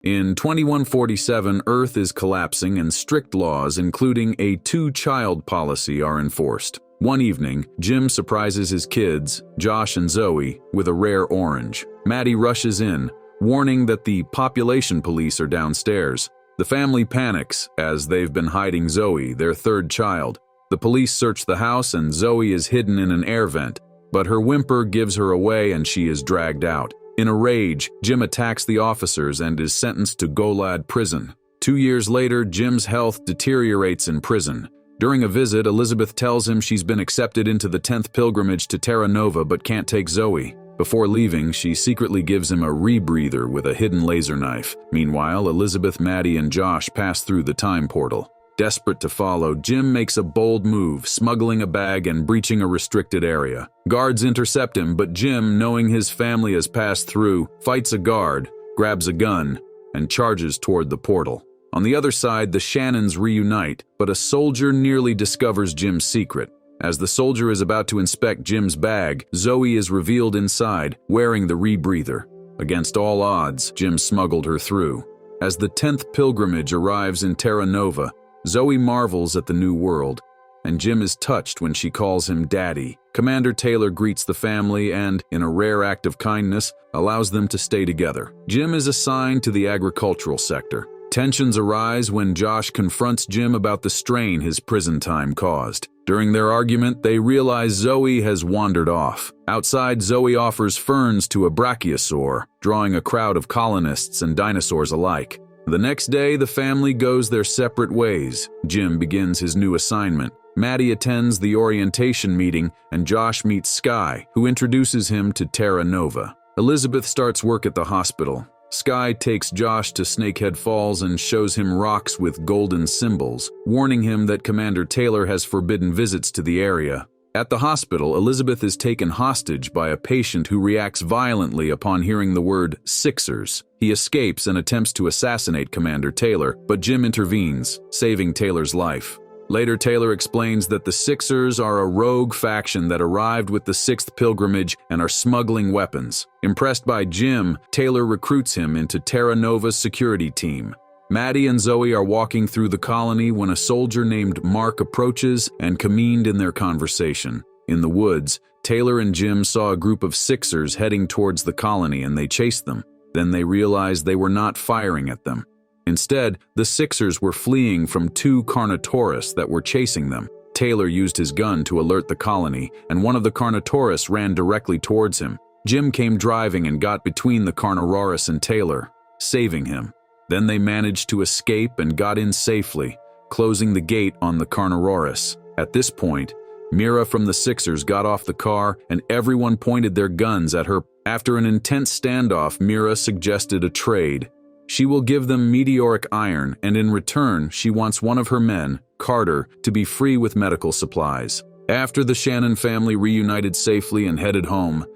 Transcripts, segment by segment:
In 2147, Earth is collapsing and strict laws, including a two-child policy, are enforced. One evening, Jim surprises his kids, Josh and Zoe, with a rare orange. Maddie rushes in, warning that the population police are downstairs. The family panics, as they've been hiding Zoe, their third child. The police search the house and Zoe is hidden in an air vent, but her whimper gives her away and she is dragged out. In a rage, Jim attacks the officers and is sentenced to Golad prison. 2 years later, Jim's health deteriorates in prison. During a visit, Elizabeth tells him she's been accepted into the 10th pilgrimage to Terra Nova but can't take Zoe. Before leaving, she secretly gives him a rebreather with a hidden laser knife. Meanwhile, Elizabeth, Maddie, and Josh pass through the time portal. Desperate to follow, Jim makes a bold move, smuggling a bag and breaching a restricted area. Guards intercept him, but Jim, knowing his family has passed through, fights a guard, grabs a gun, and charges toward the portal. On the other side, the Shannons reunite, but a soldier nearly discovers Jim's secret. As the soldier is about to inspect Jim's bag, Zoe is revealed inside, wearing the rebreather. Against all odds, Jim smuggled her through. As the 10th pilgrimage arrives in Terra Nova, Zoe marvels at the new world, and Jim is touched when she calls him Daddy. Commander Taylor greets the family and, in a rare act of kindness, allows them to stay together. Jim is assigned to the agricultural sector. Tensions arise when Josh confronts Jim about the strain his prison time caused. During their argument, they realize Zoe has wandered off. Outside, Zoe offers ferns to a brachiosaur, drawing a crowd of colonists and dinosaurs alike. The next day, the family goes their separate ways. Jim begins his new assignment. Maddie attends the orientation meeting, and Josh meets Sky, who introduces him to Terra Nova. Elizabeth starts work at the hospital. Sky takes Josh to Snakehead Falls and shows him rocks with golden symbols, warning him that Commander Taylor has forbidden visits to the area. At the hospital, Elizabeth is taken hostage by a patient who reacts violently upon hearing the word Sixers. He escapes and attempts to assassinate Commander Taylor, but Jim intervenes, saving Taylor's life. Later, Taylor explains that the Sixers are a rogue faction that arrived with the 6th pilgrimage and are smuggling weapons. Impressed by Jim, Taylor recruits him into Terra Nova's security team. Maddie and Zoe are walking through the colony when a soldier named Mark approaches and communed in their conversation. In the woods, Taylor and Jim saw a group of Sixers heading towards the colony and they chased them. Then they realized they were not firing at them. Instead, the Sixers were fleeing from 2 Carnotaurus that were chasing them. Taylor used his gun to alert the colony, and one of the Carnotaurus ran directly towards him. Jim came driving and got between the Carnotaurus and Taylor, saving him. Then they managed to escape and got in safely, closing the gate on the Carnotaurus. At this point, Mira from the Sixers got off the car and everyone pointed their guns at her. After an intense standoff, Mira suggested a trade. She will give them meteoric iron, and in return, she wants one of her men, Carter, to be free with medical supplies. After the Shannon family reunited safely and headed home,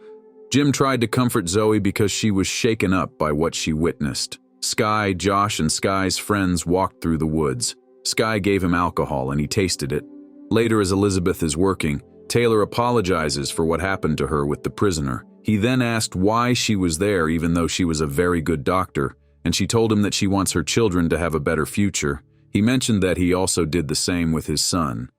Jim tried to comfort Zoe because she was shaken up by what she witnessed. Sky, Josh, and Sky's friends walked through the woods. Sky gave him alcohol and he tasted it. Later, as Elizabeth is working, Taylor apologizes for what happened to her with the prisoner. He then asked why she was there even though she was a very good doctor, and she told him that she wants her children to have a better future. He mentioned that he also did the same with his son.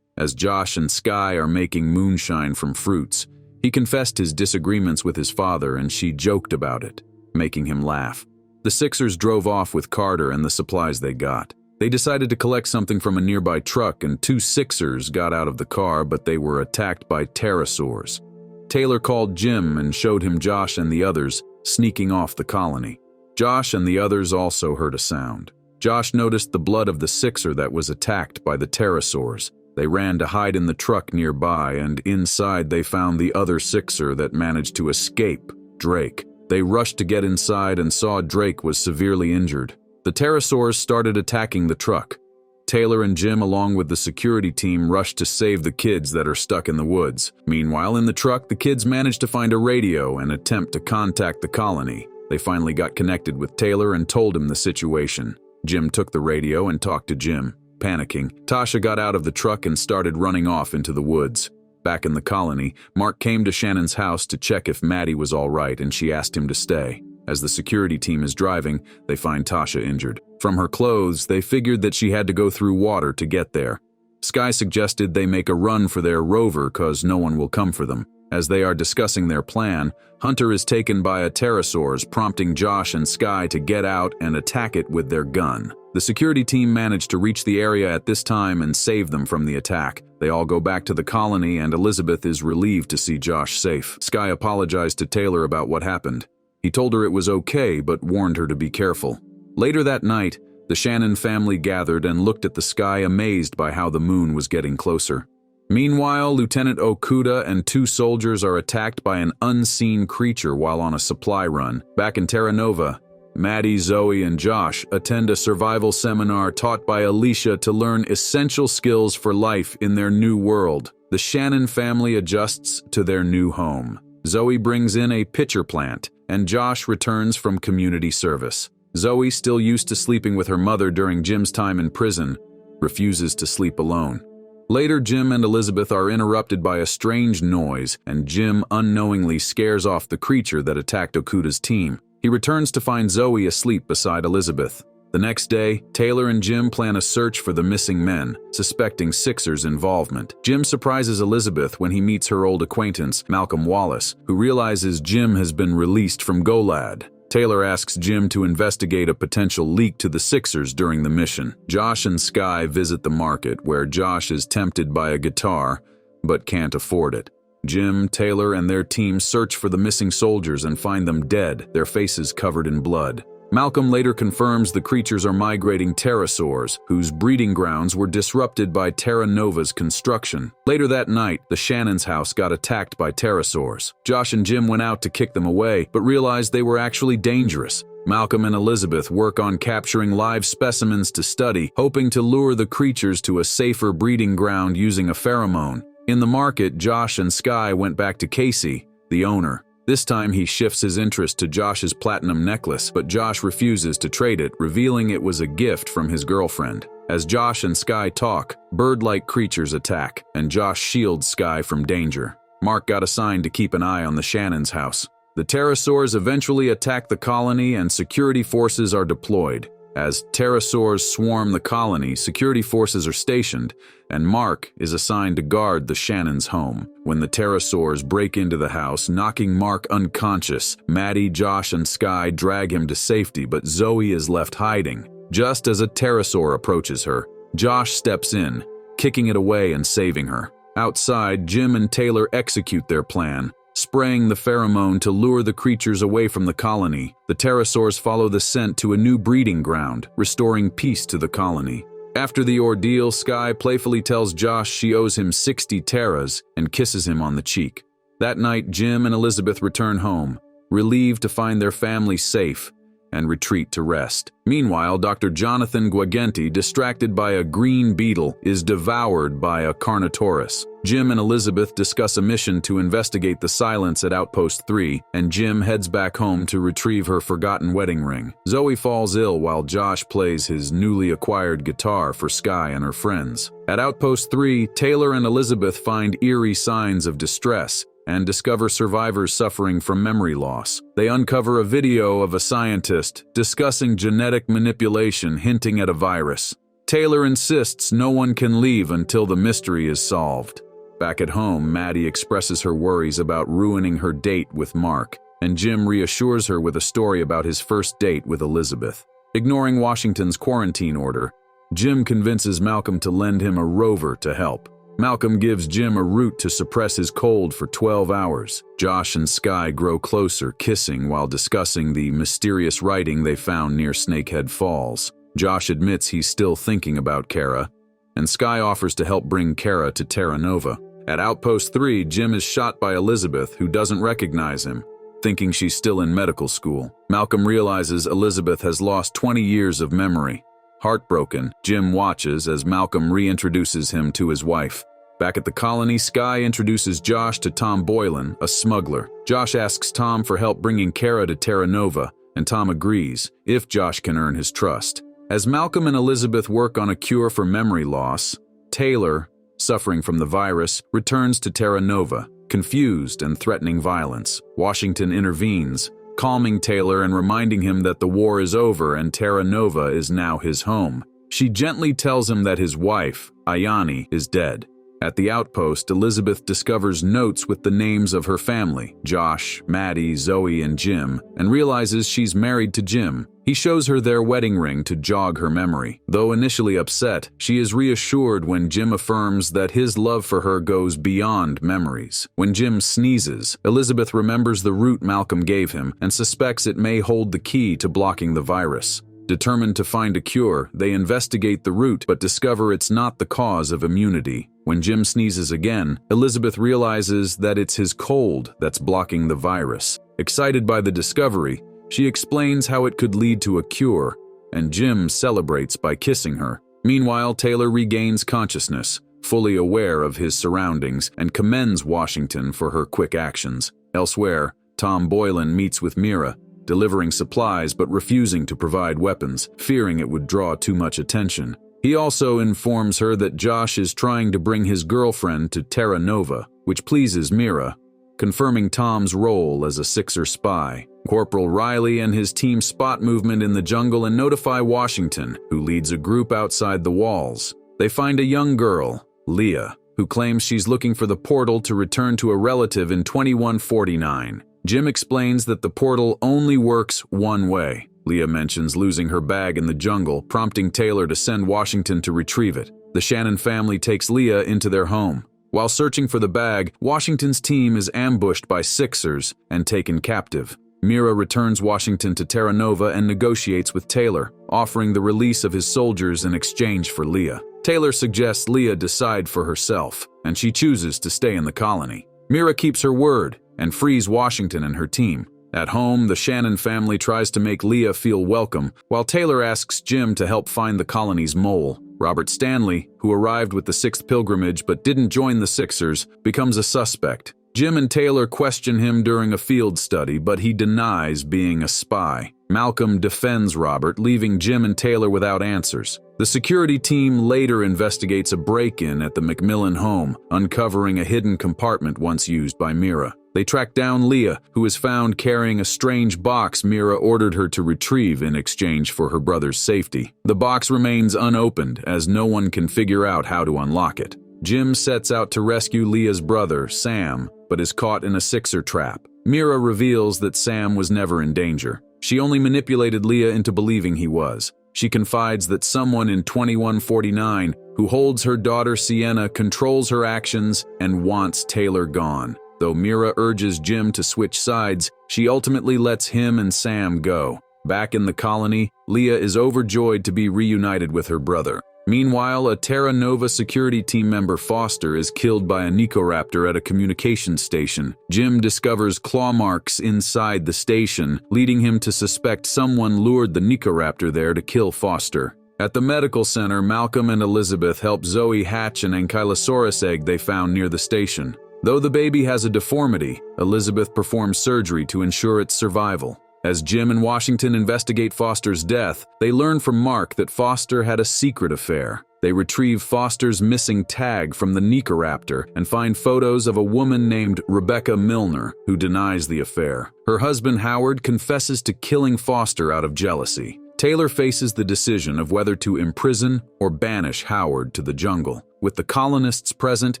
As Josh and Sky are making moonshine from fruits, he confessed his disagreements with his father and she joked about it, making him laugh. The Sixers drove off with Carter and the supplies they got. They decided to collect something from a nearby truck and 2 Sixers got out of the car, but they were attacked by Terrasaurs. Taylor called Jim and showed him Josh and the others sneaking off the colony. Josh and the others also heard a sound. Josh noticed the blood of the Sixer that was attacked by the Terrasaurs. They ran to hide in the truck nearby, and inside they found the other Sixer that managed to escape, Drake. They rushed to get inside and saw Drake was severely injured. The Terrasaurs started attacking the truck. Taylor and Jim, along with the security team, rushed to save the kids that are stuck in the woods. Meanwhile, in the truck, the kids managed to find a radio and attempt to contact the colony. They finally got connected with Taylor and told him the situation. Jim took the radio and talked to Jim. Panicking, Tasha got out of the truck and started running off into the woods. Back in the colony, Mark came to Shannon's house to check if Maddie was all right and she asked him to stay. As the security team is driving, they find Tasha injured. From her clothes, they figured that she had to go through water to get there. Sky suggested they make a run for their rover cause no one will come for them. As they are discussing their plan, Hunter is taken by a Terrasaurs, prompting Josh and Sky to get out and attack it with their gun. The security team managed to reach the area at this time and save them from the attack. They all go back to the colony and Elizabeth is relieved to see Josh safe. Sky apologized to Taylor about what happened. He told her it was okay but warned her to be careful. Later that night, the Shannon family gathered and looked at the sky amazed by how the moon was getting closer. Meanwhile, Lieutenant Okuda and 2 soldiers are attacked by an unseen creature while on a supply run. Back in Terra Nova, Maddie, Zoe, and Josh attend a survival seminar taught by Alicia to learn essential skills for life in their new world. The Shannon family adjusts to their new home. Zoe brings in a pitcher plant, and Josh returns from community service. Zoe, still used to sleeping with her mother during Jim's time in prison, refuses to sleep alone. Later, Jim and Elizabeth are interrupted by a strange noise, and Jim unknowingly scares off the creature that attacked Okuda's team. He returns to find Zoe asleep beside Elizabeth. The next day, Taylor and Jim plan a search for the missing men, suspecting Sixer's involvement. Jim surprises Elizabeth when he meets her old acquaintance, Malcolm Wallace, who realizes Jim has been released from GOLAD. Taylor asks Jim to investigate a potential leak to the Sixers during the mission. Josh and Sky visit the market, where Josh is tempted by a guitar, but can't afford it. Jim, Taylor, and their team search for the missing soldiers and find them dead, their faces covered in blood. Malcolm later confirms the creatures are migrating Terrasaurs, whose breeding grounds were disrupted by Terra Nova's construction. Later that night, the Shannons' house got attacked by Terrasaurs. Josh and Jim went out to kick them away, but realized they were actually dangerous. Malcolm and Elizabeth work on capturing live specimens to study, hoping to lure the creatures to a safer breeding ground using a pheromone. In the market, Josh and Sky went back to Casey, the owner. This time he shifts his interest to Josh's platinum necklace, but Josh refuses to trade it, revealing it was a gift from his girlfriend. As Josh and Sky talk, bird-like creatures attack, and Josh shields Sky from danger. Mark got assigned to keep an eye on the Shannons' house. The Terrasaurs eventually attack the colony and security forces are deployed. As Terrasaurs swarm the colony, security forces are stationed, and Mark is assigned to guard the Shannons' home. When the Terrasaurs break into the house, knocking Mark unconscious, Maddie, Josh, and Sky drag him to safety, but Zoe is left hiding. Just as a Terrasaur approaches her, Josh steps in, kicking it away and saving her. Outside, Jim and Taylor execute their plan, spraying the pheromone to lure the creatures away from the colony. The Terrasaurs follow the scent to a new breeding ground, restoring peace to the colony. After the ordeal, Sky playfully tells Josh she owes him 60 Terras and kisses him on the cheek. That night, Jim and Elizabeth return home, relieved to find their family safe, and retreat to rest. Meanwhile, Dr. Jonathan Guagenti, distracted by a green beetle, is devoured by a Carnotaurus. Jim and Elizabeth discuss a mission to investigate the silence at Outpost 3, and Jim heads back home to retrieve her forgotten wedding ring. Zoe falls ill while Josh plays his newly acquired guitar for Sky and her friends. At Outpost 3, Taylor and Elizabeth find eerie signs of distress and discover survivors suffering from memory loss. They uncover a video of a scientist discussing genetic manipulation hinting at a virus. Taylor insists no one can leave until the mystery is solved. Back at home, Maddie expresses her worries about ruining her date with Mark, and Jim reassures her with a story about his first date with Elizabeth. Ignoring Washington's quarantine order, Jim convinces Malcolm to lend him a rover to help. Malcolm gives Jim a root to suppress his cold for 12 hours. Josh and Sky grow closer, kissing while discussing the mysterious writing they found near Snakehead Falls. Josh admits he's still thinking about Kara, and Sky offers to help bring Kara to Terra Nova. At Outpost 3, Jim is shot by Elizabeth, who doesn't recognize him, thinking she's still in medical school. Malcolm realizes Elizabeth has lost 20 years of memory. Heartbroken, Jim watches as Malcolm reintroduces him to his wife. Back at the colony, Sky introduces Josh to Tom Boylan, a smuggler. Josh asks Tom for help bringing Kara to Terra Nova, and Tom agrees, if Josh can earn his trust. As Malcolm and Elizabeth work on a cure for memory loss, Taylor, suffering from the virus, returns to Terra Nova, confused and threatening violence. Washington intervenes, calming Taylor and reminding him that the war is over and Terra Nova is now his home. She gently tells him that his wife, Ayani, is dead. At the outpost, Elizabeth discovers notes with the names of her family, Josh, Maddie, Zoe, and Jim, and realizes she's married to Jim. He shows her their wedding ring to jog her memory. Though initially upset, she is reassured when Jim affirms that his love for her goes beyond memories. When Jim sneezes, Elizabeth remembers the root Malcolm gave him and suspects it may hold the key to blocking the virus. Determined to find a cure, they investigate the root but discover it's not the cause of immunity. When Jim sneezes again, Elizabeth realizes that it's his cold that's blocking the virus. Excited by the discovery, she explains how it could lead to a cure, and Jim celebrates by kissing her. Meanwhile, Taylor regains consciousness, fully aware of his surroundings, and commends Washington for her quick actions. Elsewhere, Tom Boylan meets with Mira, delivering supplies but refusing to provide weapons, fearing it would draw too much attention. He also informs her that Josh is trying to bring his girlfriend to Terra Nova, which pleases Mira, confirming Tom's role as a Sixer spy. Corporal Riley and his team spot movement in the jungle and notify Washington, who leads a group outside the walls. They find a young girl, Leah, who claims she's looking for the portal to return to a relative in 2149. Jim explains that the portal only works one way. Leah mentions losing her bag in the jungle, prompting Taylor to send Washington to retrieve it. The Shannon family takes Leah into their home. While searching for the bag, Washington's team is ambushed by Sixers and taken captive. Mira returns Washington to Terra Nova and negotiates with Taylor, offering the release of his soldiers in exchange for Leah. Taylor suggests Leah decide for herself, and she chooses to stay in the colony. Mira keeps her word and frees Washington and her team. At home, the Shannon family tries to make Leah feel welcome, while Taylor asks Jim to help find the colony's mole. Robert Stanley, who arrived with the 6th Pilgrimage but didn't join the Sixers, becomes a suspect. Jim and Taylor question him during a field study, but he denies being a spy. Malcolm defends Robert, leaving Jim and Taylor without answers. The security team later investigates a break-in at the McMillan home, uncovering a hidden compartment once used by Mira. They track down Leah, who is found carrying a strange box Mira ordered her to retrieve in exchange for her brother's safety. The box remains unopened, as no one can figure out how to unlock it. Jim sets out to rescue Leah's brother, Sam, but is caught in a Sixer trap. Mira reveals that Sam was never in danger. She only manipulated Leah into believing he was. She confides that someone in 2149, who holds her daughter Sienna, controls her actions and wants Taylor gone. Though Mira urges Jim to switch sides, she ultimately lets him and Sam go. Back in the colony, Leah is overjoyed to be reunited with her brother. Meanwhile, a Terra Nova security team member, Foster, is killed by a Nicoraptor at a communications station. Jim discovers claw marks inside the station, leading him to suspect someone lured the Nicoraptor there to kill Foster. At the medical center, Malcolm and Elizabeth help Zoe hatch an Ankylosaurus egg they found near the station. Though the baby has a deformity, Elizabeth performs surgery to ensure its survival. As Jim and Washington investigate Foster's death, they learn from Mark that Foster had a secret affair. They retrieve Foster's missing tag from the Nicoraptor and find photos of a woman named Rebecca Milner, who denies the affair. Her husband Howard confesses to killing Foster out of jealousy. Taylor faces the decision of whether to imprison or banish Howard to the jungle. With the colonists present,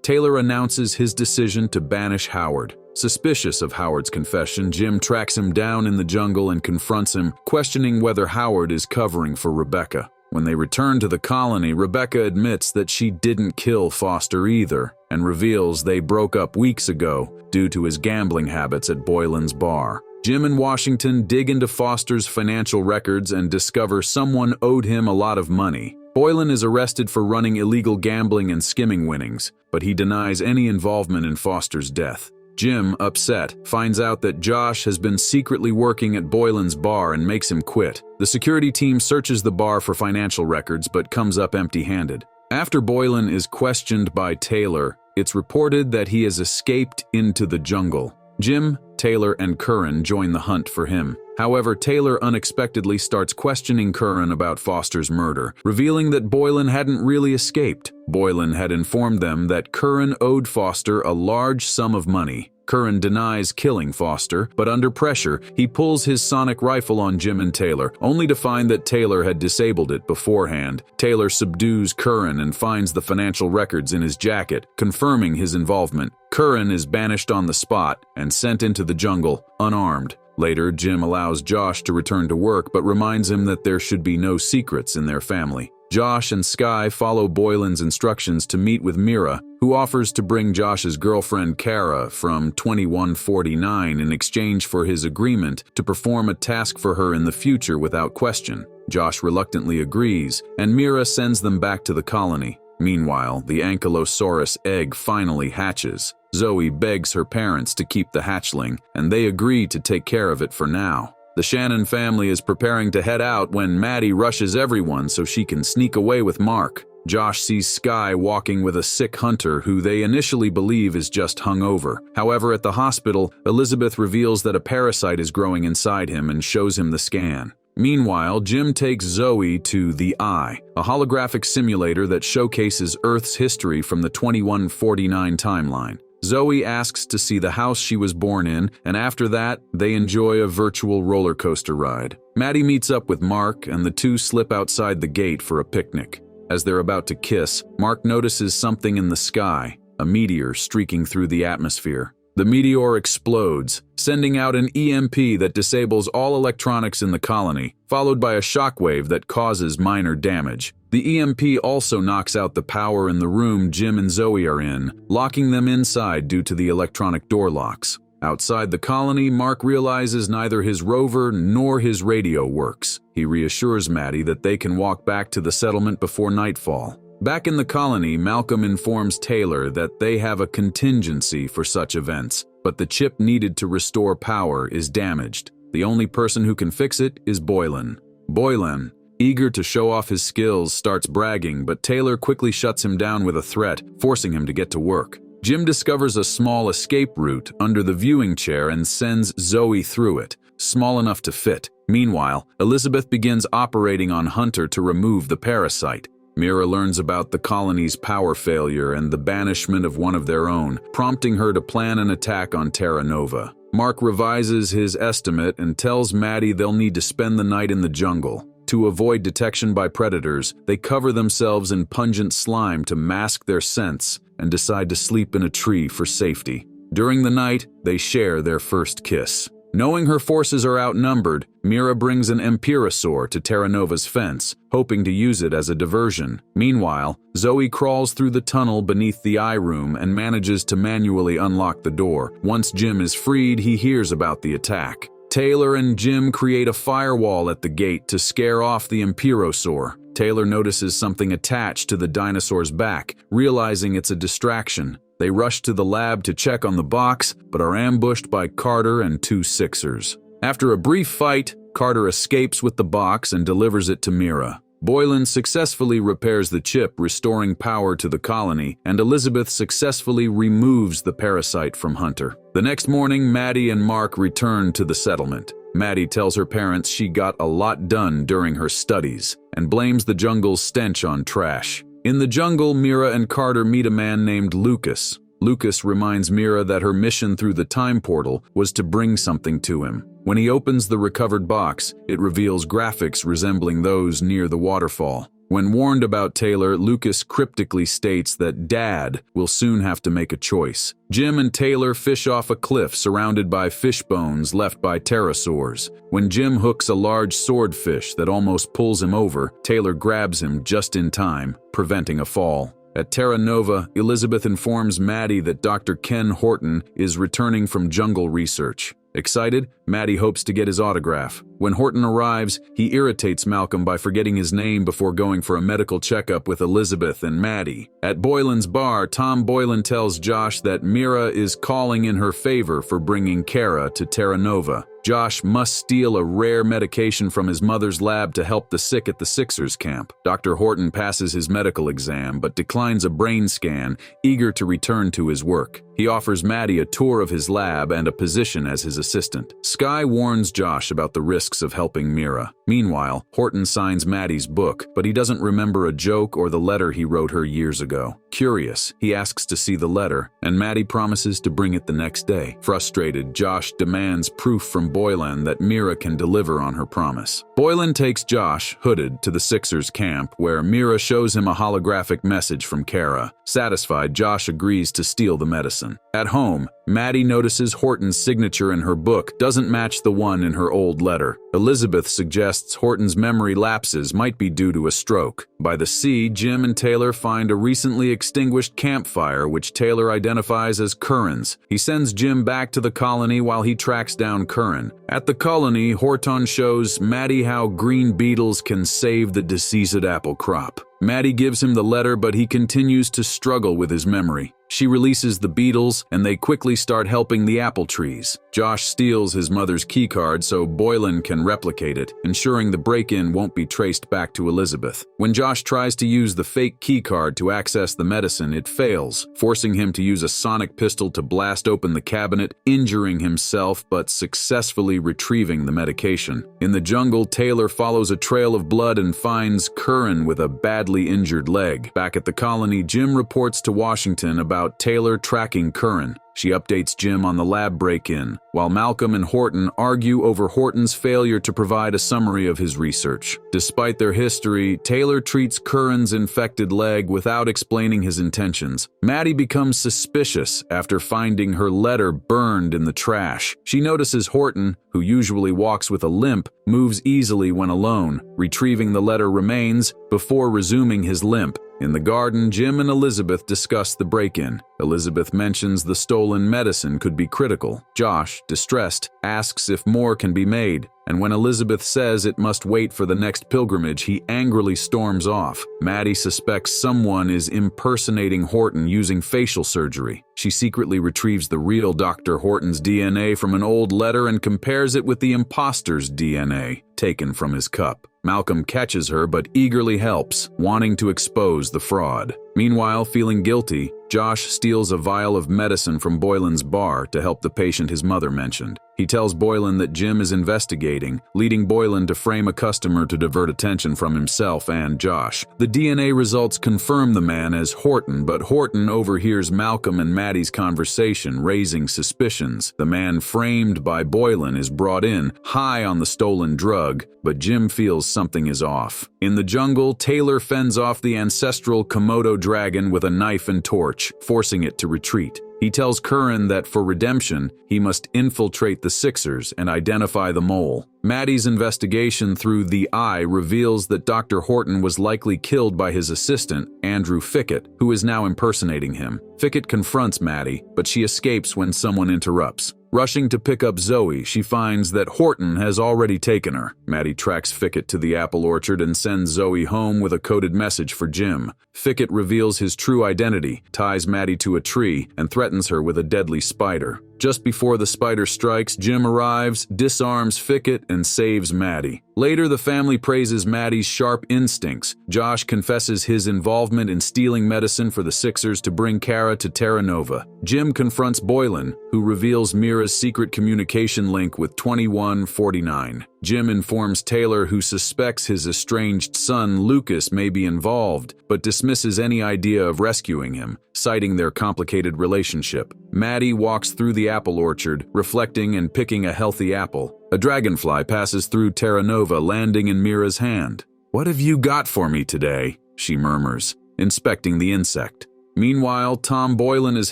Taylor announces his decision to banish Howard. Suspicious of Howard's confession, Jim tracks him down in the jungle and confronts him, questioning whether Howard is covering for Rebecca. When they return to the colony, Rebecca admits that she didn't kill Foster either, and reveals they broke up weeks ago due to his gambling habits at Boylan's bar. Jim and Washington dig into Foster's financial records and discover someone owed him a lot of money. Boylan is arrested for running illegal gambling and skimming winnings, but he denies any involvement in Foster's death. Jim, upset, finds out that Josh has been secretly working at Boylan's bar and makes him quit. The security team searches the bar for financial records but comes up empty-handed. After Boylan is questioned by Taylor, it's reported that he has escaped into the jungle. Jim, Taylor, and Curran join the hunt for him. However, Taylor unexpectedly starts questioning Curran about Foster's murder, revealing that Boylan hadn't really escaped. Boylan had informed them that Curran owed Foster a large sum of money. Curran denies killing Foster, but under pressure, he pulls his sonic rifle on Jim and Taylor, only to find that Taylor had disabled it beforehand. Taylor subdues Curran and finds the financial records in his jacket, confirming his involvement. Curran is banished on the spot and sent into the jungle, unarmed. Later, Jim allows Josh to return to work, but reminds him that there should be no secrets in their family. Josh and Sky follow Boylan's instructions to meet with Mira, who offers to bring Josh's girlfriend Kara from 2149 in exchange for his agreement to perform a task for her in the future without question. Josh reluctantly agrees, and Mira sends them back to the colony. Meanwhile, the Ankylosaurus egg finally hatches. Zoe begs her parents to keep the hatchling, and they agree to take care of it for now. The Shannon family is preparing to head out when Maddie rushes everyone so she can sneak away with Mark. Josh sees Sky walking with a sick hunter who they initially believe is just hungover. However, at the hospital, Elizabeth reveals that a parasite is growing inside him and shows him the scan. Meanwhile, Jim takes Zoe to the Eye, a holographic simulator that showcases Earth's history from the 2149 timeline. Zoe asks to see the house she was born in, and after that, they enjoy a virtual roller coaster ride. Maddie meets up with Mark, and the two slip outside the gate for a picnic. As they're about to kiss, Mark notices something in the sky, a meteor streaking through the atmosphere. The meteor explodes, sending out an EMP that disables all electronics in the colony, followed by a shockwave that causes minor damage. The EMP also knocks out the power in the room Jim and Zoe are in, locking them inside due to the electronic door locks. Outside the colony, Mark realizes neither his rover nor his radio works. He reassures Maddie that they can walk back to the settlement before nightfall. Back in the colony, Malcolm informs Taylor that they have a contingency for such events, but the chip needed to restore power is damaged. The only person who can fix it is Boylan. Boylan, eager to show off his skills, starts bragging, but Taylor quickly shuts him down with a threat, forcing him to get to work. Jim discovers a small escape route under the viewing chair and sends Zoe through it, small enough to fit. Meanwhile, Elizabeth begins operating on Hunter to remove the parasite. Mira learns about the colony's power failure and the banishment of one of their own, prompting her to plan an attack on Terra Nova. Mark revises his estimate and tells Maddie they'll need to spend the night in the jungle. To avoid detection by predators, they cover themselves in pungent slime to mask their scents and decide to sleep in a tree for safety. During the night, they share their first kiss. Knowing her forces are outnumbered, Mira brings an Impostor to Terra Nova's fence, hoping to use it as a diversion. Meanwhile, Zoe crawls through the tunnel beneath the eye room and manages to manually unlock the door. Once Jim is freed, he hears about the attack. Taylor and Jim create a firewall at the gate to scare off the Impostor. Taylor notices something attached to the dinosaur's back, realizing it's a distraction. They rush to the lab to check on the box, but are ambushed by Carter and two Sixers. After a brief fight, Carter escapes with the box and delivers it to Mira. Boylan successfully repairs the chip, restoring power to the colony, and Elizabeth successfully removes the parasite from Hunter. The next morning, Maddie and Mark return to the settlement. Maddie tells her parents she got a lot done during her studies, and blames the jungle's stench on trash. In the jungle, Mira and Carter meet a man named Lucas. Lucas reminds Mira that her mission through the time portal was to bring something to him. When he opens the recovered box, it reveals graphics resembling those near the waterfall. When warned about Taylor, Lucas cryptically states that Dad will soon have to make a choice. Jim and Taylor fish off a cliff surrounded by fish bones left by Terrasaurs. When Jim hooks a large swordfish that almost pulls him over, Taylor grabs him just in time, preventing a fall. At Terra Nova, Elizabeth informs Maddie that Dr. Ken Horton is returning from jungle research. Excited, Maddie hopes to get his autograph. When Horton arrives, he irritates Malcolm by forgetting his name before going for a medical checkup with Elizabeth and Maddie. At Boylan's bar, Tom Boylan tells Josh that Mira is calling in her favor for bringing Kara to Terra Nova. Josh must steal a rare medication from his mother's lab to help the sick at the Sixers camp. Dr. Horton passes his medical exam but declines a brain scan, eager to return to his work. He offers Maddie a tour of his lab and a position as his assistant. Sky warns Josh about the risks risks of helping Mira. Meanwhile, Horton signs Maddie's book, but he doesn't remember a joke or the letter he wrote her years ago. Curious, he asks to see the letter, and Maddie promises to bring it the next day. Frustrated, Josh demands proof from Boylan that Mira can deliver on her promise. Boylan takes Josh, hooded, to the Sixers camp, where Mira shows him a holographic message from Kara. Satisfied, Josh agrees to steal the medicine. At home, Maddie notices Horton's signature in her book doesn't match the one in her old letter. Elizabeth suggests Horton's memory lapses might be due to a stroke. By the sea, Jim and Taylor find a recently extinguished campfire which Taylor identifies as Curran's. He sends Jim back to the colony while he tracks down Curran. At the colony, Horton shows Maddie how green beetles can save the deceased apple crop. Maddie gives him the letter, but he continues to struggle with his memory. She releases the beetles, and they quickly start helping the apple trees. Josh steals his mother's keycard so Boylan can replicate it, ensuring the break-in won't be traced back to Elizabeth. When Josh tries to use the fake keycard to access the medicine, it fails, forcing him to use a sonic pistol to blast open the cabinet, injuring himself but successfully retrieving the medication. In the jungle, Taylor follows a trail of blood and finds Curran with a badly injured leg. Back at the colony, Jim reports to Washington about Taylor tracking Curran. She updates Jim on the lab break-in, while Malcolm and Horton argue over Horton's failure to provide a summary of his research. Despite their history, Taylor treats Curran's infected leg without explaining his intentions. Maddie becomes suspicious after finding her letter burned in the trash. She notices Horton, who usually walks with a limp, moves easily when alone, retrieving the letter remains before resuming his limp. In the garden, Jim and Elizabeth discuss the break-in. Elizabeth mentions the stolen medicine could be critical. Josh, distressed, asks if more can be made, and when Elizabeth says it must wait for the next pilgrimage, he angrily storms off. Maddie suspects someone is impersonating Horton using facial surgery. She secretly retrieves the real Dr. Horton's DNA from an old letter and compares it with the impostor's DNA taken from his cup. Malcolm catches her but eagerly helps, wanting to expose the fraud. Meanwhile, feeling guilty, Josh steals a vial of medicine from Boylan's bar to help the patient his mother mentioned. He tells Boylan that Jim is investigating, leading Boylan to frame a customer to divert attention from himself and Josh. The DNA results confirm the man as Horton, but Horton overhears Malcolm and Maddie's conversation, raising suspicions. The man framed by Boylan is brought in, high on the stolen drug, but Jim feels something is off. In the jungle, Taylor fends off the ancestral Komodo dragon with a knife and torch, forcing it to retreat. He tells Curran that for redemption, he must infiltrate the Sixers and identify the mole. Maddie's investigation through the eye reveals that Dr. Horton was likely killed by his assistant, Andrew Fickett, who is now impersonating him. Fickett confronts Maddie, but she escapes when someone interrupts. Rushing to pick up Zoe, she finds that Horton has already taken her. Maddie tracks Fickett to the apple orchard and sends Zoe home with a coded message for Jim. Fickett reveals his true identity, ties Maddie to a tree, and threatens her with a deadly spider. Just before the spider strikes, Jim arrives, disarms Fickett, and saves Maddie. Later, the family praises Maddie's sharp instincts. Josh confesses his involvement in stealing medicine for the Sixers to bring Kara to Terra Nova. Jim confronts Boylan, who reveals Mira's secret communication link with 2149. Jim informs Taylor, who suspects his estranged son Lucas may be involved, but dismisses any idea of rescuing him, citing their complicated relationship. Maddie walks through the apple orchard, reflecting and picking a healthy apple. A dragonfly passes through Terra Nova, landing in Mira's hand. "What have you got for me today?" she murmurs, inspecting the insect. Meanwhile, Tom Boylan is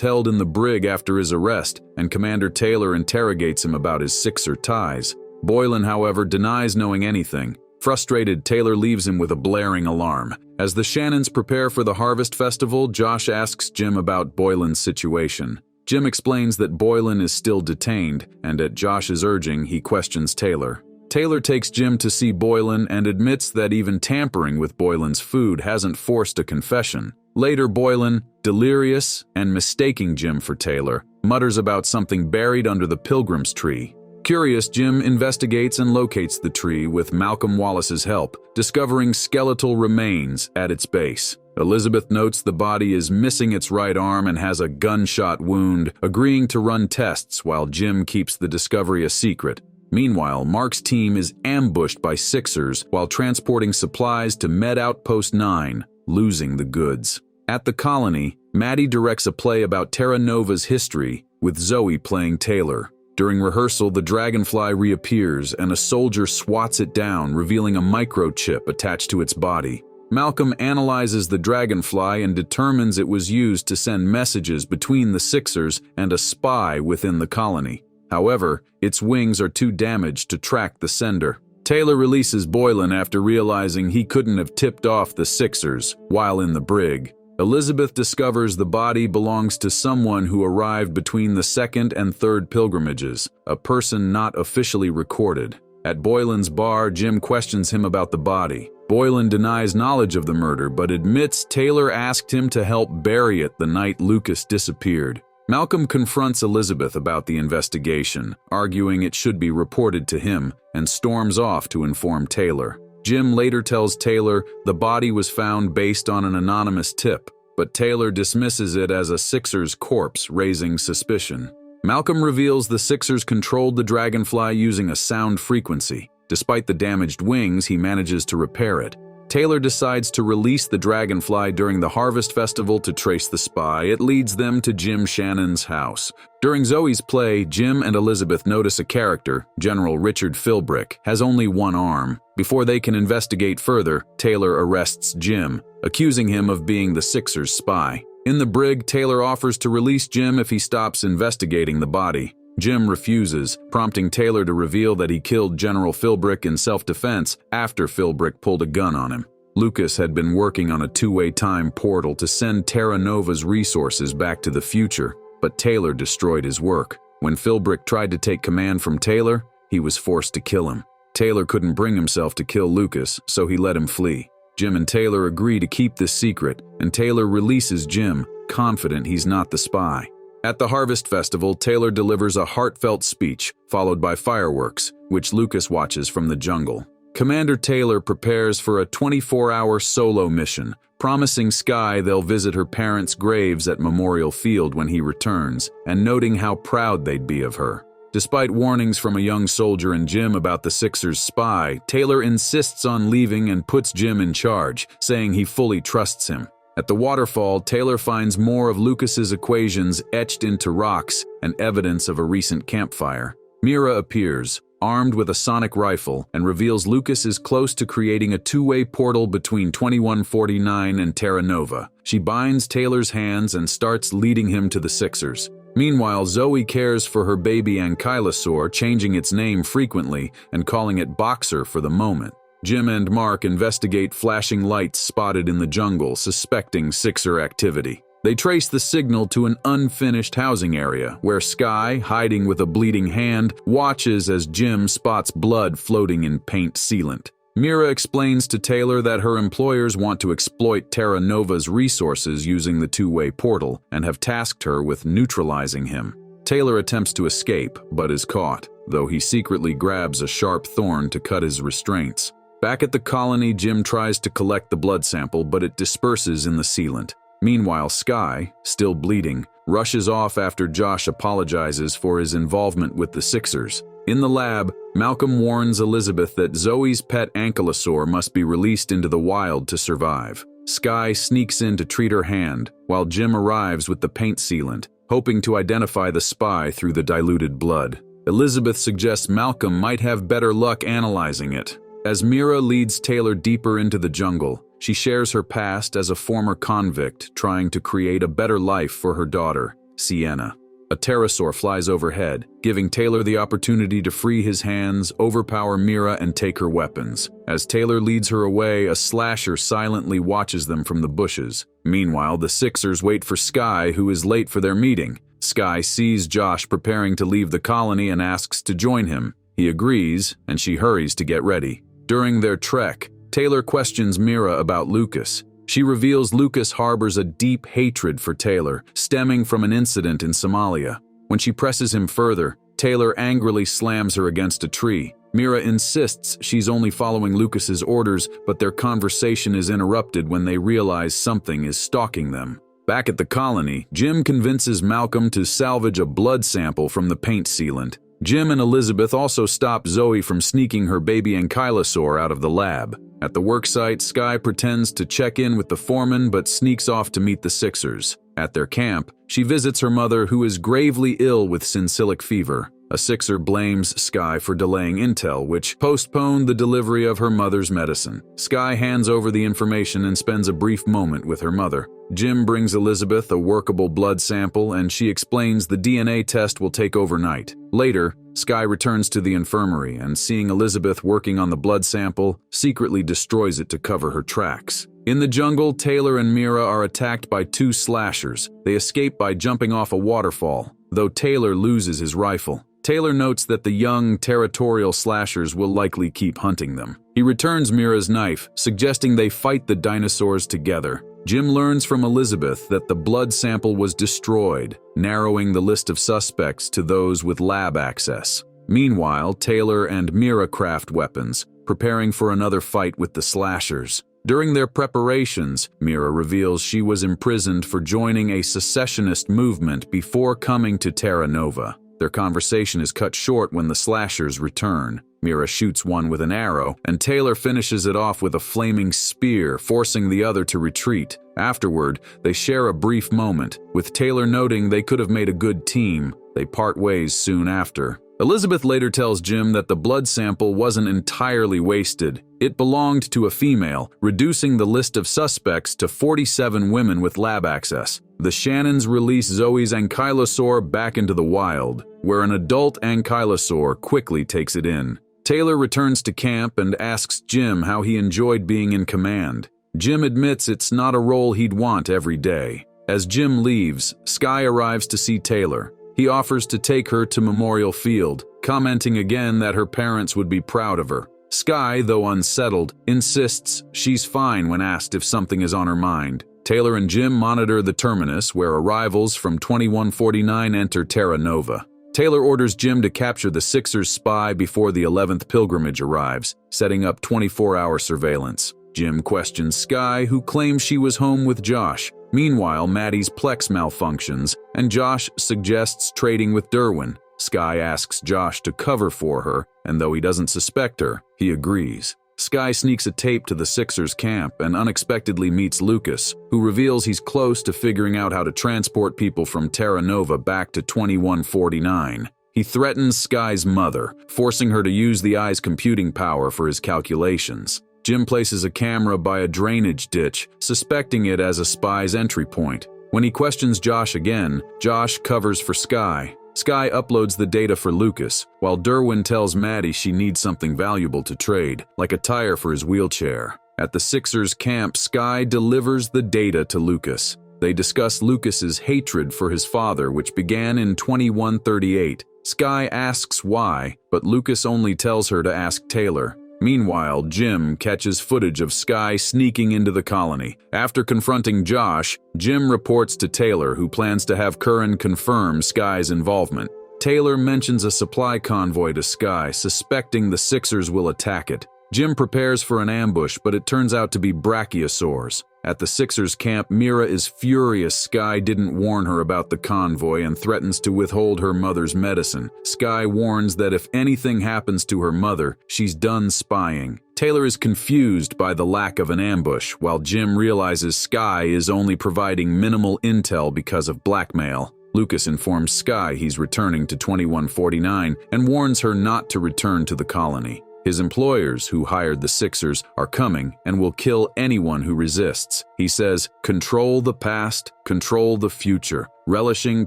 held in the brig after his arrest, and Commander Taylor interrogates him about his Sixer ties. Boylan, however, denies knowing anything. Frustrated, Taylor leaves him with a blaring alarm. As the Shannons prepare for the Harvest Festival, Josh asks Jim about Boylan's situation. Jim explains that Boylan is still detained, and at Josh's urging, he questions Taylor. Taylor takes Jim to see Boylan and admits that even tampering with Boylan's food hasn't forced a confession. Later, Boylan, delirious and mistaking Jim for Taylor, mutters about something buried under the pilgrim's tree. Curious, Jim investigates and locates the tree with Malcolm Wallace's help, discovering skeletal remains at its base. Elizabeth notes the body is missing its right arm and has a gunshot wound, agreeing to run tests while Jim keeps the discovery a secret. Meanwhile, Mark's team is ambushed by Sixers while transporting supplies to Med Outpost 9, losing the goods. At the colony, Maddie directs a play about Terra Nova's history, with Zoe playing Taylor. During rehearsal, the dragonfly reappears and a soldier swats it down, revealing a microchip attached to its body. Malcolm analyzes the dragonfly and determines it was used to send messages between the Sixers and a spy within the colony. However, its wings are too damaged to track the sender. Taylor releases Boylan after realizing he couldn't have tipped off the Sixers while in the brig. Elizabeth discovers the body belongs to someone who arrived between the second and third pilgrimages, a person not officially recorded. At Boylan's bar, Jim questions him about the body. Boylan denies knowledge of the murder but admits Taylor asked him to help bury it the night Lucas disappeared. Malcolm confronts Elizabeth about the investigation, arguing it should be reported to him, and storms off to inform Taylor. Jim later tells Taylor the body was found based on an anonymous tip, but Taylor dismisses it as a Sixers corpse, raising suspicion. Malcolm reveals the Sixers controlled the dragonfly using a sound frequency. Despite the damaged wings, he manages to repair it. Taylor decides to release the dragonfly during the Harvest Festival to trace the spy. It leads them to Jim Shannon's house. During Zoe's play, Jim and Elizabeth notice a character, General Richard Philbrick, has only one arm. Before they can investigate further, Taylor arrests Jim, accusing him of being the Sixers' spy. In the brig, Taylor offers to release Jim if he stops investigating the body. Jim refuses, prompting Taylor to reveal that he killed General Philbrick in self-defense after Philbrick pulled a gun on him. Lucas had been working on a two-way time portal to send Terra Nova's resources back to the future, but Taylor destroyed his work. When Philbrick tried to take command from Taylor, he was forced to kill him. Taylor couldn't bring himself to kill Lucas, so he let him flee. Jim and Taylor agree to keep this secret, and Taylor releases Jim, confident he's not the spy. At the Harvest Festival, Taylor delivers a heartfelt speech, followed by fireworks, which Lucas watches from the jungle. Commander Taylor prepares for a 24-hour solo mission, promising Skye they'll visit her parents' graves at Memorial Field when he returns, and noting how proud they'd be of her. Despite warnings from a young soldier and Jim about the Sixers' spy, Taylor insists on leaving and puts Jim in charge, saying he fully trusts him. At the waterfall, Taylor finds more of Lucas's equations etched into rocks and evidence of a recent campfire. Mira appears, armed with a sonic rifle, and reveals Lucas is close to creating a two-way portal between 2149 and Terra Nova. She binds Taylor's hands and starts leading him to the Sixers. Meanwhile, Zoe cares for her baby Ankylosaur, changing its name frequently and calling it Boxer for the moment. Jim and Mark investigate flashing lights spotted in the jungle, suspecting Sixer activity. They trace the signal to an unfinished housing area, where Skye, hiding with a bleeding hand, watches as Jim spots blood floating in paint sealant. Mira explains to Taylor that her employers want to exploit Terra Nova's resources using the two-way portal, and have tasked her with neutralizing him. Taylor attempts to escape, but is caught, though he secretly grabs a sharp thorn to cut his restraints. Back at the colony, Jim tries to collect the blood sample, but it disperses in the sealant. Meanwhile, Skye, still bleeding, rushes off after Josh apologizes for his involvement with the Sixers. In the lab, Malcolm warns Elizabeth that Zoe's pet Ankylosaur must be released into the wild to survive. Skye sneaks in to treat her hand, while Jim arrives with the paint sealant, hoping to identify the spy through the diluted blood. Elizabeth suggests Malcolm might have better luck analyzing it. As Mira leads Taylor deeper into the jungle, she shares her past as a former convict trying to create a better life for her daughter, Sienna. A Terrasaur flies overhead, giving Taylor the opportunity to free his hands, overpower Mira, and take her weapons. As Taylor leads her away, a slasher silently watches them from the bushes. Meanwhile, the Sixers wait for Skye, who is late for their meeting. Skye sees Josh preparing to leave the colony and asks to join him. He agrees, and she hurries to get ready. During their trek, Taylor questions Mira about Lucas. She reveals Lucas harbors a deep hatred for Taylor, stemming from an incident in Somalia. When she presses him further, Taylor angrily slams her against a tree. Mira insists she's only following Lucas's orders, but their conversation is interrupted when they realize something is stalking them. Back at the colony, Jim convinces Malcolm to salvage a blood sample from the paint sealant. Jim and Elizabeth also stop Zoe from sneaking her baby ankylosaur out of the lab. At the worksite, Skye pretends to check in with the foreman but sneaks off to meet the Sixers. At their camp, she visits her mother, who is gravely ill with syncytial fever. A Sixer blames Skye for delaying intel, which postponed the delivery of her mother's medicine. Skye hands over the information and spends a brief moment with her mother. Jim brings Elizabeth a workable blood sample, and she explains the DNA test will take overnight. Later, Skye returns to the infirmary and, seeing Elizabeth working on the blood sample, secretly destroys it to cover her tracks. In the jungle, Taylor and Mira are attacked by two slashers. They escape by jumping off a waterfall, though Taylor loses his rifle. Taylor notes that the young, territorial slashers will likely keep hunting them. He returns Mira's knife, suggesting they fight the dinosaurs together. Jim learns from Elizabeth that the blood sample was destroyed, narrowing the list of suspects to those with lab access. Meanwhile, Taylor and Mira craft weapons, preparing for another fight with the slashers. During their preparations, Mira reveals she was imprisoned for joining a secessionist movement before coming to Terra Nova. Their conversation is cut short when the slashers return. Mira shoots one with an arrow, and Taylor finishes it off with a flaming spear, forcing the other to retreat. Afterward, they share a brief moment, with Taylor noting they could have made a good team. They part ways soon after. Elizabeth later tells Jim that the blood sample wasn't entirely wasted. It belonged to a female, reducing the list of suspects to 47 women with lab access. The Shannons release Zoe's ankylosaur back into the wild, where an adult ankylosaur quickly takes it in. Taylor returns to camp and asks Jim how he enjoyed being in command. Jim admits it's not a role he'd want every day. As Jim leaves, Skye arrives to see Taylor. He offers to take her to Memorial Field, commenting again that her parents would be proud of her. Skye, though unsettled, insists she's fine when asked if something is on her mind. Taylor and Jim monitor the terminus, where arrivals from 2149 enter Terra Nova. Taylor orders Jim to capture the Sixers' spy before the 11th pilgrimage arrives, setting up 24-hour surveillance. Jim questions Skye, who claims she was home with Josh. Meanwhile, Maddie's Plex malfunctions, and Josh suggests trading with Derwin. Skye asks Josh to cover for her, and though he doesn't suspect her, he agrees. Skye sneaks a tape to the Sixers' camp and unexpectedly meets Lucas, who reveals he's close to figuring out how to transport people from Terra Nova back to 2149. He threatens Skye's mother, forcing her to use the eye's computing power for his calculations. Jim places a camera by a drainage ditch, suspecting it as a spy's entry point. When he questions Josh again, Josh covers for Skye. Skye uploads the data for Lucas, while Derwin tells Maddie she needs something valuable to trade, like a tire for his wheelchair. At the Sixers' camp, Skye delivers the data to Lucas. They discuss Lucas's hatred for his father, which began in 2138. Skye asks why, but Lucas only tells her to ask Taylor. Meanwhile, Jim catches footage of Skye sneaking into the colony. After confronting Josh, Jim reports to Taylor, who plans to have Curran confirm Skye's involvement. Taylor mentions a supply convoy to Skye, suspecting the Sixers will attack it. Jim prepares for an ambush, but it turns out to be brachiosaurs. At the Sixers' camp, Mira is furious Skye didn't warn her about the convoy and threatens to withhold her mother's medicine. Skye warns that if anything happens to her mother, she's done spying. Taylor is confused by the lack of an ambush, while Jim realizes Skye is only providing minimal intel because of blackmail. Lucas informs Skye he's returning to 2149 and warns her not to return to the colony. His employers, who hired the Sixers, are coming and will kill anyone who resists. He says, "Control the past, control the future," relishing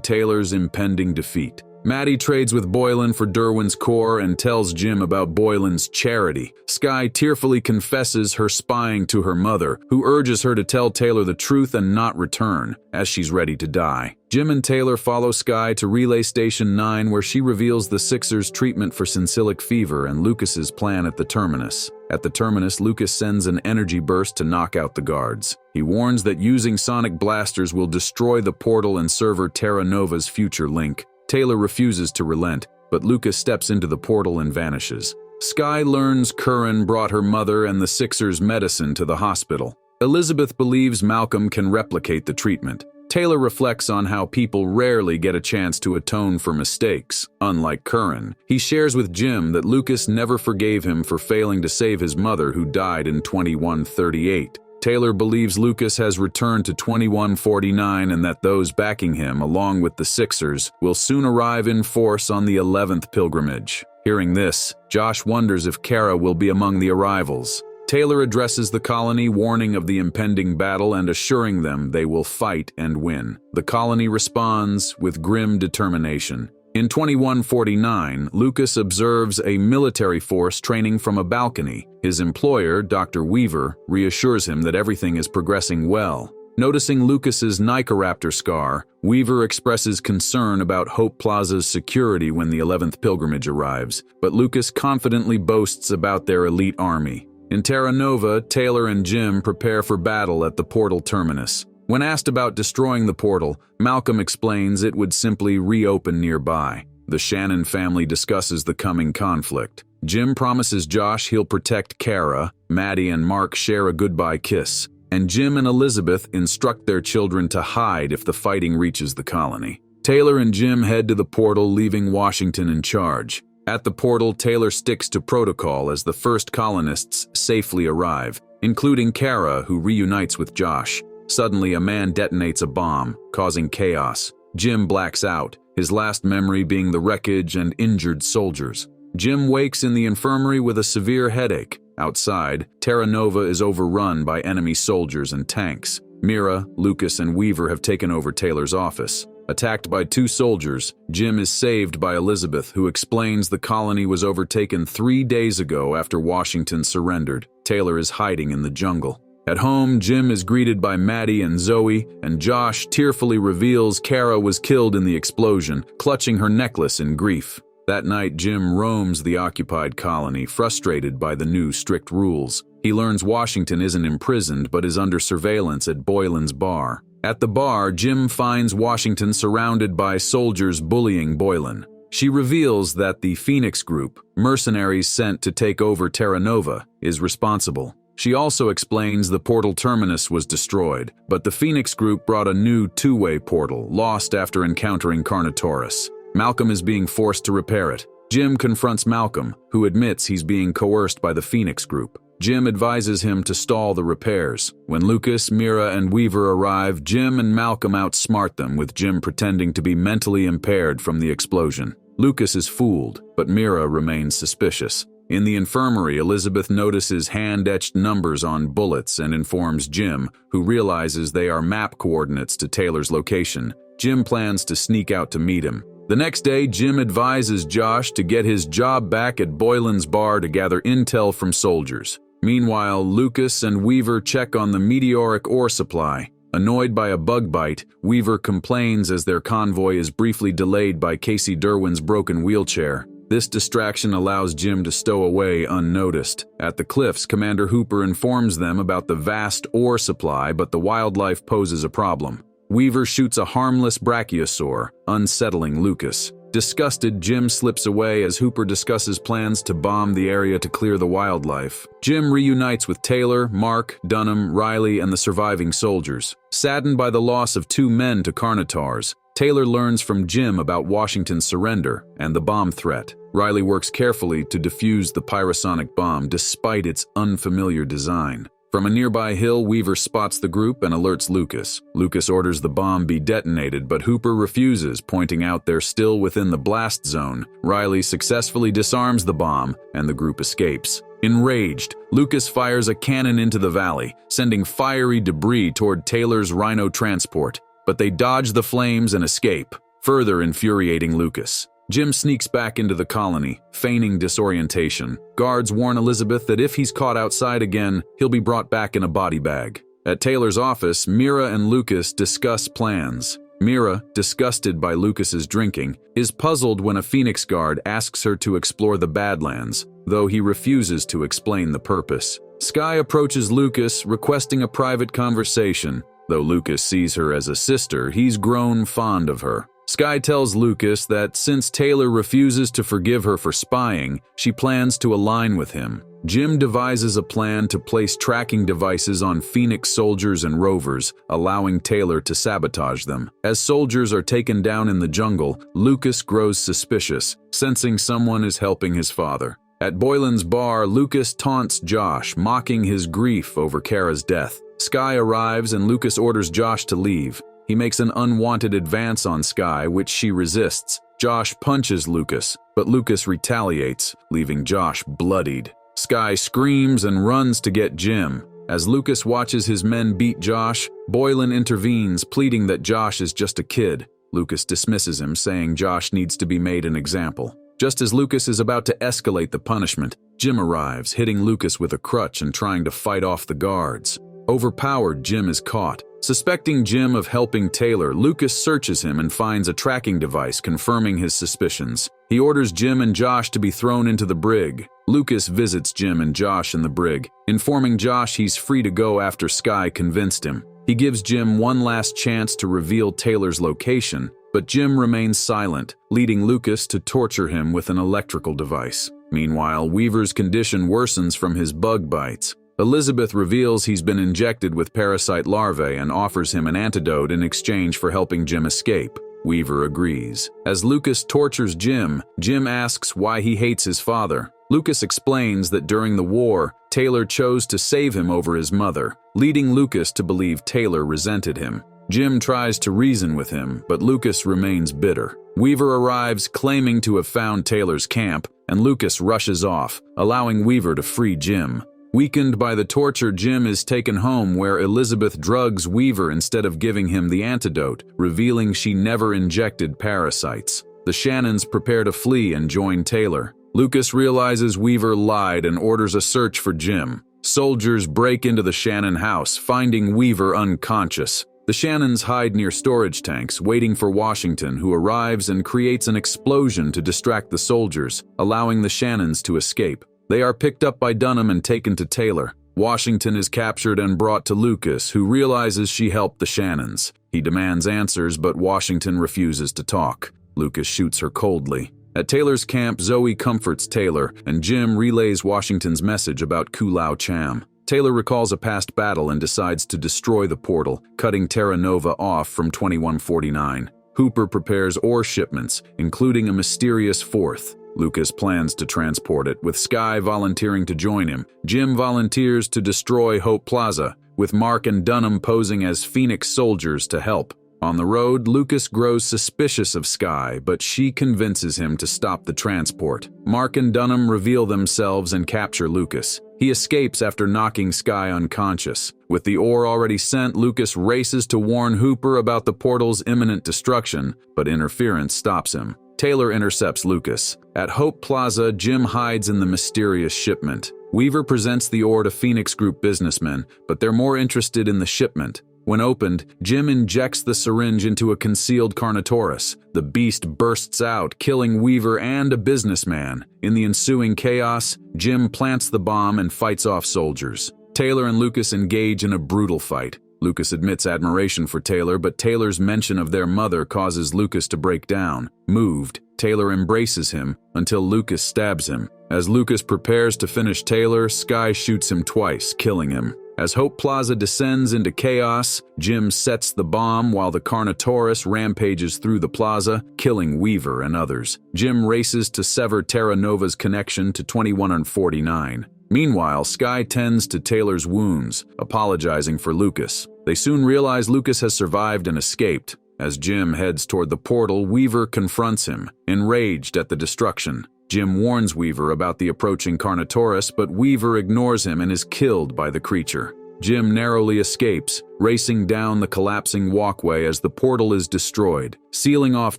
Taylor's impending defeat. Maddie trades with Boylan for Derwin's core and tells Jim about Boylan's charity. Skye tearfully confesses her spying to her mother, who urges her to tell Taylor the truth and not return, as she's ready to die. Jim and Taylor follow Skye to Relay Station 9, where she reveals the Sixers' treatment for syncytial fever and Lucas's plan at the terminus. At the terminus, Lucas sends an energy burst to knock out the guards. He warns that using sonic blasters will destroy the portal and server Terra Nova's future link. Taylor refuses to relent, but Lucas steps into the portal and vanishes. Skye learns Curran brought her mother and the Sixers' medicine to the hospital. Elizabeth believes Malcolm can replicate the treatment. Taylor reflects on how people rarely get a chance to atone for mistakes. Unlike Curran, he shares with Jim that Lucas never forgave him for failing to save his mother, who died in 2138. Taylor believes Lucas has returned to 2149 and that those backing him, along with the Sixers, will soon arrive in force on the 11th pilgrimage. Hearing this, Josh wonders if Kara will be among the arrivals. Taylor addresses the colony, warning of the impending battle and assuring them they will fight and win. The colony responds with grim determination. In 2149, Lucas observes a military force training from a balcony. His employer, Dr. Weaver, reassures him that everything is progressing well. Noticing Lucas's Nicoraptor scar, Weaver expresses concern about Hope Plaza's security when the 11th pilgrimage arrives, but Lucas confidently boasts about their elite army. In Terra Nova, Taylor and Jim prepare for battle at the portal terminus. When asked about destroying the portal, Malcolm explains it would simply reopen nearby. The Shannon family discusses the coming conflict. Jim promises Josh he'll protect Kara. Maddie and Mark share a goodbye kiss, and Jim and Elizabeth instruct their children to hide if the fighting reaches the colony. Taylor and Jim head to the portal, leaving Washington in charge. At the portal, Taylor sticks to protocol as the first colonists safely arrive, including Kara, who reunites with Josh. Suddenly, a man detonates a bomb, causing chaos. Jim blacks out, his last memory being the wreckage and injured soldiers. Jim wakes in the infirmary with a severe headache. Outside, Terra Nova is overrun by enemy soldiers and tanks. Mira, Lucas, and Weaver have taken over Taylor's office. Attacked by 2 soldiers, Jim is saved by Elizabeth, who explains the colony was overtaken 3 days ago after Washington surrendered. Taylor is hiding in the jungle. At home, Jim is greeted by Maddie and Zoe, and Josh tearfully reveals Kara was killed in the explosion, clutching her necklace in grief. That night, Jim roams the occupied colony, frustrated by the new strict rules. He learns Washington isn't imprisoned but is under surveillance at Boylan's bar. At the bar, Jim finds Washington surrounded by soldiers bullying Boylan. She reveals that the Phoenix Group, mercenaries sent to take over Terra Nova, is responsible. She also explains the portal terminus was destroyed, but the Phoenix Group brought a new 2-way portal, lost after encountering Carnotaurus. Malcolm is being forced to repair it. Jim confronts Malcolm, who admits he's being coerced by the Phoenix Group. Jim advises him to stall the repairs. When Lucas, Mira, and Weaver arrive, Jim and Malcolm outsmart them, with Jim pretending to be mentally impaired from the explosion. Lucas is fooled, but Mira remains suspicious. In the infirmary, Elizabeth notices hand-etched numbers on bullets and informs Jim, who realizes they are map coordinates to Taylor's location. Jim plans to sneak out to meet him. The next day, Jim advises Josh to get his job back at Boylan's bar to gather intel from soldiers. Meanwhile, Lucas and Weaver check on the meteoric ore supply. Annoyed by a bug bite, Weaver complains as their convoy is briefly delayed by Casey Derwin's broken wheelchair. This distraction allows Jim to stow away unnoticed. At the cliffs, Commander Hooper informs them about the vast ore supply, but the wildlife poses a problem. Weaver shoots a harmless brachiosaur, unsettling Lucas. Disgusted, Jim slips away as Hooper discusses plans to bomb the area to clear the wildlife. Jim reunites with Taylor, Mark, Dunham, Riley, and the surviving soldiers. Saddened by the loss of 2 men to Carnotaurs, Taylor learns from Jim about Washington's surrender and the bomb threat. Riley works carefully to defuse the pyrosonic bomb despite its unfamiliar design. From a nearby hill, Weaver spots the group and alerts Lucas. Lucas orders the bomb be detonated, but Hooper refuses, pointing out they're still within the blast zone. Riley successfully disarms the bomb, and the group escapes. Enraged, Lucas fires a cannon into the valley, sending fiery debris toward Taylor's Rhino transport. But they dodge the flames and escape, further infuriating Lucas. Jim sneaks back into the colony, feigning disorientation. Guards warn Elizabeth that if he's caught outside again, he'll be brought back in a body bag. At Taylor's office, Mira and Lucas discuss plans. Mira, disgusted by Lucas's drinking, is puzzled when a Phoenix guard asks her to explore the Badlands, though he refuses to explain the purpose. Skye approaches Lucas, requesting a private conversation. Though Lucas sees her as a sister, he's grown fond of her. Skye tells Lucas that since Taylor refuses to forgive her for spying, she plans to align with him. Jim devises a plan to place tracking devices on Phoenix soldiers and rovers, allowing Taylor to sabotage them. As soldiers are taken down in the jungle, Lucas grows suspicious, sensing someone is helping his father. At Boylan's bar, Lucas taunts Josh, mocking his grief over Kara's death. Skye arrives and Lucas orders Josh to leave. He makes an unwanted advance on Skye, which she resists. Josh punches Lucas, but Lucas retaliates, leaving Josh bloodied. Skye screams and runs to get Jim. As Lucas watches his men beat Josh, Boylan intervenes, pleading that Josh is just a kid. Lucas dismisses him, saying Josh needs to be made an example. Just as Lucas is about to escalate the punishment, Jim arrives, hitting Lucas with a crutch and trying to fight off the guards. Overpowered, Jim is caught. Suspecting Jim of helping Taylor, Lucas searches him and finds a tracking device confirming his suspicions. He orders Jim and Josh to be thrown into the brig. Lucas visits Jim and Josh in the brig, informing Josh he's free to go after Skye convinced him. He gives Jim one last chance to reveal Taylor's location, but Jim remains silent, leading Lucas to torture him with an electrical device. Meanwhile, Weaver's condition worsens from his bug bites. Elizabeth reveals he's been injected with parasite larvae and offers him an antidote in exchange for helping Jim escape. Weaver agrees. As Lucas tortures Jim, Jim asks why he hates his father. Lucas explains that during the war, Taylor chose to save him over his mother, leading Lucas to believe Taylor resented him. Jim tries to reason with him, but Lucas remains bitter. Weaver arrives claiming to have found Taylor's camp, and Lucas rushes off, allowing Weaver to free Jim. Weakened by the torture, Jim is taken home where Elizabeth drugs Weaver instead of giving him the antidote, revealing she never injected parasites. The Shannons prepare to flee and join Taylor. Lucas realizes Weaver lied and orders a search for Jim. Soldiers break into the Shannon house, finding Weaver unconscious. The Shannons hide near storage tanks, waiting for Washington, who arrives and creates an explosion to distract the soldiers, allowing the Shannons to escape. They are picked up by Dunham and taken to Taylor. Washington is captured and brought to Lucas, who realizes she helped the Shannons. He demands answers, but Washington refuses to talk. Lucas shoots her coldly. At Taylor's camp, Zoe comforts Taylor, and Jim relays Washington's message about Kulao Cham. Taylor recalls a past battle and decides to destroy the portal, cutting Terra Nova off from 2149. Hooper prepares ore shipments, including a mysterious fourth. Lucas plans to transport it, with Skye volunteering to join him. Jim volunteers to destroy Hope Plaza, with Mark and Dunham posing as Phoenix soldiers to help. On the road, Lucas grows suspicious of Skye, but she convinces him to stop the transport. Mark and Dunham reveal themselves and capture Lucas. He escapes after knocking Skye unconscious. With the ore already sent, Lucas races to warn Hooper about the portal's imminent destruction, but interference stops him. Taylor intercepts Lucas. At Hope Plaza, Jim hides in the mysterious shipment. Weaver presents the ore to Phoenix Group businessmen, but they're more interested in the shipment. When opened, Jim injects the syringe into a concealed Carnotaurus. The beast bursts out, killing Weaver and a businessman. In the ensuing chaos, Jim plants the bomb and fights off soldiers. Taylor and Lucas engage in a brutal fight. Lucas admits admiration for Taylor, but Taylor's mention of their mother causes Lucas to break down. Moved, Taylor embraces him until Lucas stabs him. As Lucas prepares to finish Taylor, Skye shoots him twice, killing him. As Hope Plaza descends into chaos, Jim sets the bomb while the Carnotaurus rampages through the plaza, killing Weaver and others. Jim races to sever Terra Nova's connection to 2149. Meanwhile, Skye tends to Taylor's wounds, apologizing for Lucas. They soon realize Lucas has survived and escaped. As Jim heads toward the portal, Weaver confronts him, enraged at the destruction. Jim warns Weaver about the approaching Carnotaurus, but Weaver ignores him and is killed by the creature. Jim narrowly escapes, racing down the collapsing walkway as the portal is destroyed, sealing off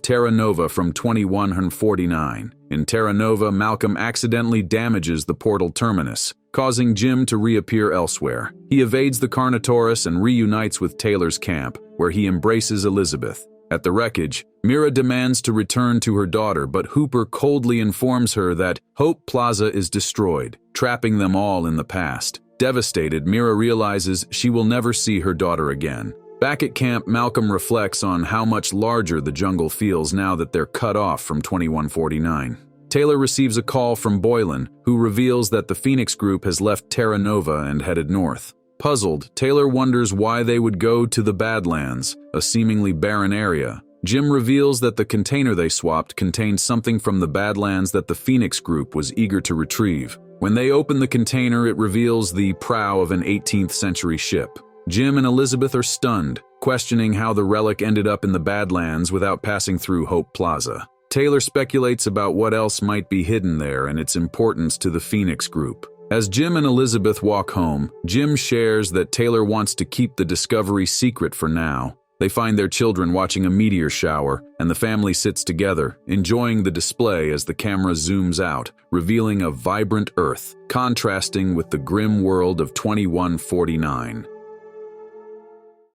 Terra Nova from 2149. In Terra Nova, Malcolm accidentally damages the portal terminus, causing Jim to reappear elsewhere. He evades the Carnotaurus and reunites with Taylor's camp, where he embraces Elizabeth. At the wreckage, Mira demands to return to her daughter, but Hooper coldly informs her that Hope Plaza is destroyed, trapping them all in the past. Devastated, Mira realizes she will never see her daughter again. Back at camp, Malcolm reflects on how much larger the jungle feels now that they're cut off from 2149. Taylor receives a call from Boylan, who reveals that the Phoenix group has left Terra Nova and headed north. Puzzled, Taylor wonders why they would go to the Badlands, a seemingly barren area. Jim reveals that the container they swapped contained something from the Badlands that the Phoenix group was eager to retrieve. When they open the container, it reveals the prow of an 18th century ship. Jim and Elizabeth are stunned, questioning how the relic ended up in the Badlands without passing through Hope Plaza. Taylor speculates about what else might be hidden there and its importance to the Phoenix group. As Jim and Elizabeth walk home, Jim shares that Taylor wants to keep the discovery secret for now. They find their children watching a meteor shower, and the family sits together, enjoying the display as the camera zooms out, revealing a vibrant Earth, contrasting with the grim world of 2149.